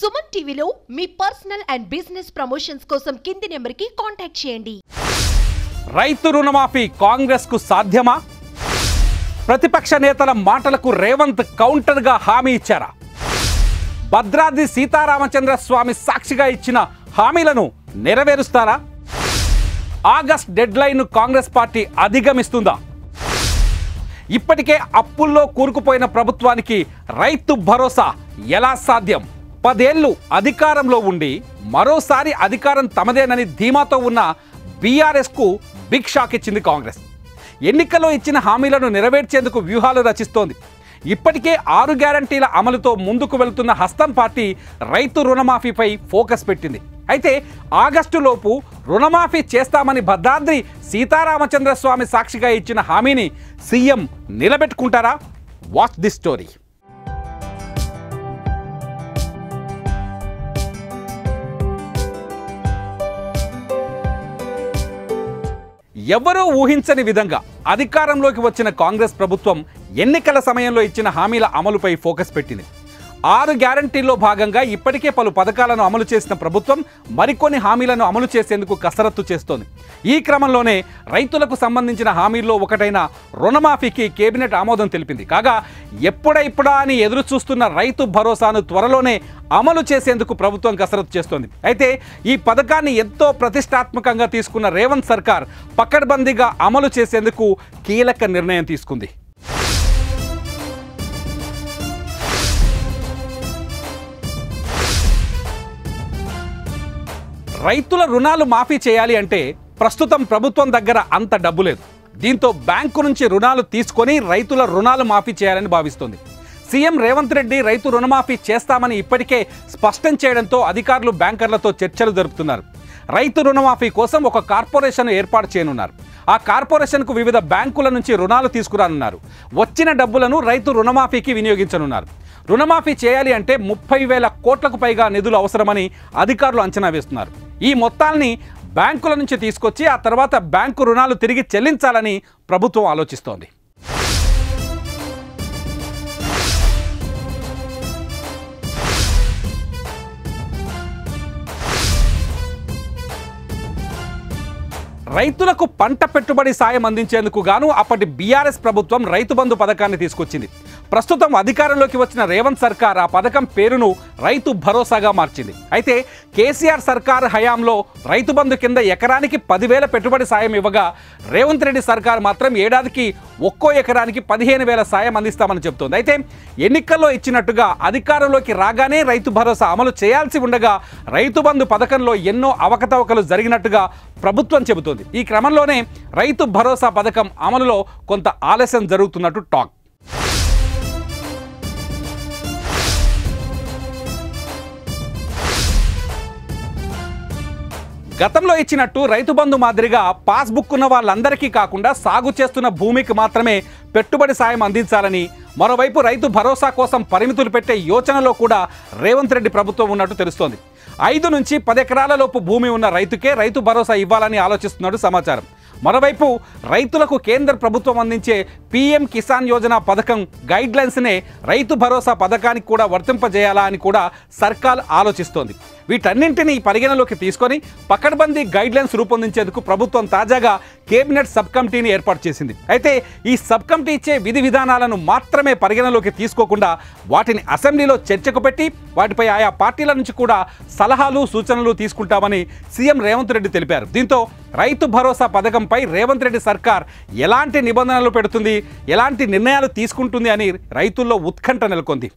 సుమన్ టీవీలో మీ personal and business promotions కోసం కింది నెంబర్కి కాంటాక్ట్ చేయండి. రైతు రుణమాఫీ కాంగ్రెస్ కు సాధ్యమా? ప్రతిపక్ష నేతల మాటలకు రేవంత్ కౌంటర్గా హామీ ఇచ్చారా? భద్రాద్రి సీతారామచంద్ర స్వామి సాక్షిగా ఇచ్చిన హామీలను నెరవేరుస్తారా? ఆగస్ట్ డెడ్లైన్ కాంగ్రెస్ పార్టీ అధిగమిస్తుందా? ఇప్పటికే అప్పుల్లో కూరుకుపోయిన ప్రభుత్వానికి రైతు భరోసా ఎలా సాధ్యం? 10 ఏళ్లు అధికారంలో ఉండి మరోసారి అధికారం తమదేనని ధీమాతో ఉన్న బీఆర్ఎస్కు బిగ్ షాక్ ఇచ్చింది కాంగ్రెస్. ఎన్నికల్లో ఇచ్చిన హామీలను నెరవేర్చేందుకు వ్యూహాలు రచిస్తోంది. ఇప్పటికే 6 గ్యారంటీల అమలుతో ముందుకు వెళుతున్న హస్తం పార్టీ రైతు రుణమాఫీపై ఫోకస్ పెట్టింది. అయితే ఆగస్టులోపు రుణమాఫీ చేస్తామని భద్రాద్రి సీతారామచంద్ర స్వామి సాక్షిగా ఇచ్చిన హామీని సీఎం నిలబెట్టుకుంటారా? Watch this story. ఎవరూ ఊహించని విధంగా అధికారంలోకి వచ్చిన కాంగ్రెస్ ప్రభుత్వం ఎన్నికల సమయంలో ఇచ్చిన హామీల అమలుపై ఫోకస్ పెట్టింది. 6 గ్యారంటీల్లో భాగంగా ఇప్పటికే పలు పథకాలను అమలు చేసిన ప్రభుత్వం మరికొన్ని హామీలను అమలు చేసేందుకు కసరత్తు చేస్తోంది. ఈ క్రమంలోనే రైతులకు సంబంధించిన హామీల్లో ఒకటైన రుణమాఫీకి కేబినెట్ ఆమోదం తెలిపింది. కాగా ఎప్పుడా అని ఎదురు చూస్తున్న రైతు భరోసాను త్వరలోనే అమలు చేసేందుకు ప్రభుత్వం కసరత్తు చేస్తోంది. అయితే ఈ పథకాన్ని ఎంతో ప్రతిష్టాత్మకంగా తీసుకున్న రేవంత్ సర్కార్ పకడ్బందీగా అమలు చేసేందుకు కీలక నిర్ణయం తీసుకుంది. రైతుల రుణాలు మాఫీ చేయాలి అంటే ప్రస్తుతం ప్రభుత్వం దగ్గర అంత డబ్బు లేదు. దీంతో బ్యాంకు నుంచి రుణాలు తీసుకొని రైతుల రుణాలు మాఫీ చేయాలని భావిస్తోంది. సీఎం రేవంత్ రెడ్డి రైతు రుణమాఫీ చేస్తామని ఇప్పటికే స్పష్టం చేయడంతో అధికారులు బ్యాంకర్లతో చర్చలు జరుపుతున్నారు. రైతు రుణమాఫీ కోసం ఒక కార్పొరేషన్ ఏర్పాటు చేయనున్నారు. ఆ కార్పొరేషన్కు వివిధ బ్యాంకుల నుంచి రుణాలు తీసుకురానున్నారు. వచ్చిన డబ్బులను రైతు రుణమాఫీకి వినియోగించనున్నారు. రుణమాఫీ చేయాలి అంటే 30,000 కోట్లకు పైగా నిధులు అవసరమని అధికారులు అంచనా వేస్తున్నారు. ఈ మొత్తాల్ని బ్యాంకుల నుంచి తీసుకొచ్చి ఆ తర్వాత బ్యాంకు రుణాలు తిరిగి చెల్లించాలని ప్రభుత్వం ఆలోచిస్తోంది. రైతులకు పంట పెట్టుబడి సాయం అందించేందుకు గాను అప్పటి బీఆర్ఎస్ ప్రభుత్వం రైతు బంధు పథకాన్ని తీసుకొచ్చింది. ప్రస్తుతం అధికారంలోకి వచ్చిన రేవంత్ సర్కార్ ఆ పథకం పేరును రైతు భరోసాగా మార్చింది. అయితే కేసీఆర్ సర్కార్ హయాంలో రైతు బంధు కింద ఎకరానికి 10,000 పెట్టుబడి సాయం ఇవ్వగా రేవంత్ రెడ్డి సర్కార్ మాత్రం ఏడాదికి ఒక్కో ఎకరానికి 15,000 సాయం అందిస్తామని చెబుతోంది. అయితే ఎన్నికల్లో ఇచ్చినట్టుగా అధికారంలోకి రాగానే రైతు భరోసా అమలు చేయాల్సి ఉండగా రైతు బంధు పథకంలో ఎన్నో అవకతవకలు జరిగినట్టుగా ప్రభుత్వం చెబుతోంది. ఈ క్రమంలోనే రైతు భరోసా పథకం అమలులో కొంత ఆలస్యం జరుగుతున్నట్టు టాక్. గతంలో ఇచ్చినట్టు రైతు బంధు మాదిరిగా పాస్బుక్ ఉన్న వాళ్ళందరికీ కాకుండా సాగు చేస్తున్న భూమికి మాత్రమే పెట్టుబడి సాయం అందించాలని, మరోవైపు రైతు భరోసా కోసం పరిమితులు పెట్టే యోచనలో కూడా రేవంత్ రెడ్డి ప్రభుత్వం ఉన్నట్టు తెలుస్తోంది. 5 నుంచి 10 ఎకరాల లోపు భూమి ఉన్న రైతుకే రైతు భరోసా ఇవ్వాలని ఆలోచిస్తున్నట్టు సమాచారం. మరోవైపు రైతులకు కేంద్ర ప్రభుత్వం అందించే పీఎం కిసాన్ యోజన పథకం గైడ్లైన్స్నే రైతు భరోసా పథకానికి కూడా వర్తింపజేయాలా అని కూడా సర్కార్ ఆలోచిస్తోంది. వీటన్నింటినీ పరిగణలోకి తీసుకొని పకడ్బందీ గైడ్లైన్స్ రూపొందించేందుకు ప్రభుత్వం తాజాగా కేబినెట్ సబ్ కమిటీని ఏర్పాటు చేసింది. అయితే ఈ సబ్ కమిటీ ఇచ్చే విధి విధానాలను మాత్రమే పరిగణలోకి తీసుకోకుండా వాటిని అసెంబ్లీలో చర్చకు పెట్టి వాటిపై ఆయా పార్టీల నుంచి కూడా సలహాలు సూచనలు తీసుకుంటామని సీఎం రేవంత్ రెడ్డి తెలిపారు. దీంతో రైతు భరోసా పథకంపై రేవంత్ రెడ్డి సర్కార్ ఎలాంటి నిబంధనలు పెడుతుంది, ఎలాంటి నిర్ణయాలు తీసుకుంటుంది అని రైతుల్లో ఉత్కంఠ నెలకొంది.